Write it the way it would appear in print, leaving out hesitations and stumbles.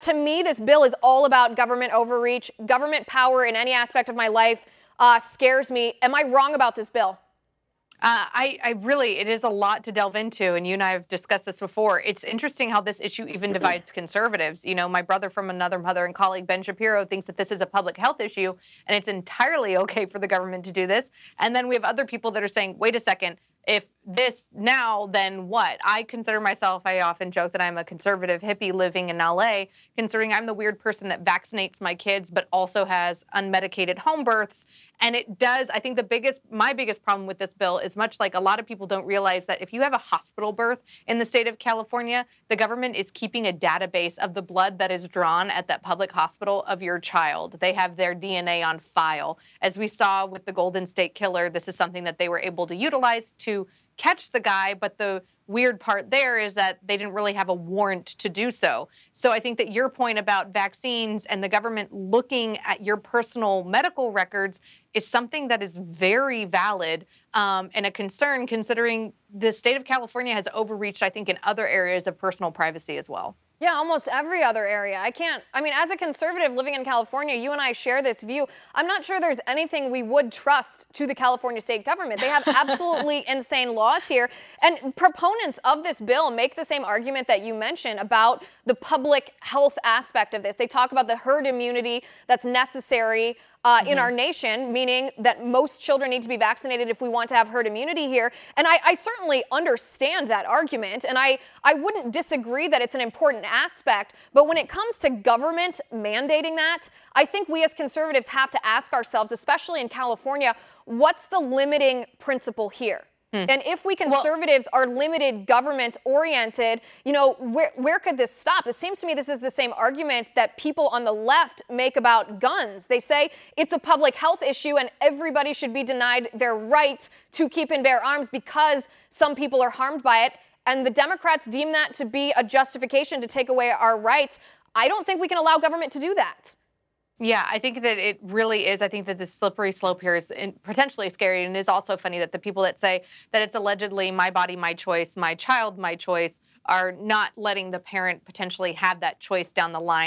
To me, this bill is all about government overreach. Government power in any aspect of my life scares me. Am I wrong about this bill? I really, it is a lot to delve into, and you and I have discussed this before. It's interesting how this issue even divides conservatives. You know, my brother from another mother and colleague, Ben Shapiro, thinks that this is a public health issue, and it's entirely okay for the government to do this. And then we have other people that are saying, wait a second, if this now, then what? I consider myself, I often joke that I'm a conservative hippie living in LA, considering I'm the weird person that vaccinates my kids, but also has unmedicated home births. And it does, I think my biggest problem with this bill is much like a lot of people don't realize that if you have a hospital birth in the state of California, the government is keeping a database of the blood that is drawn at that public hospital of your child. They have their DNA on file. As we saw with the Golden State Killer, this is something that they were able to utilize to catch the guy, but the weird part there is that they didn't really have a warrant to do so. So I think that your point about vaccines and the government looking at your personal medical records is something that is very valid and a concern, considering the state of California has overreached, I think, in other areas of personal privacy as well. Yeah, almost every other area. I mean, as a conservative living in California, you and I share this view. I'm not sure there's anything we would trust to the California state government. They have absolutely insane laws here. And proponents of this bill make the same argument that you mentioned about the public health aspect of this. They talk about the herd immunity that's necessary in our nation, meaning that most children need to be vaccinated if we want to have herd immunity here. And I certainly understand that argument, and I wouldn't disagree that it's an important aspect. But when it comes to government mandating that, I think we as conservatives have to ask ourselves, especially in California, what's the limiting principle here? And if we conservatives are limited government oriented, you know, where could this stop? It seems to me this is the same argument that people on the left make about guns. They say it's a public health issue and everybody should be denied their right to keep and bear arms because some people are harmed by it. And the Democrats deem that to be a justification to take away our rights. I don't think we can allow government to do that. Yeah, I think that it really is. I think that the slippery slope here is potentially scary. And it is also funny that the people that say that it's allegedly my body, my choice, my child, my choice, are not letting the parent potentially have that choice down the line.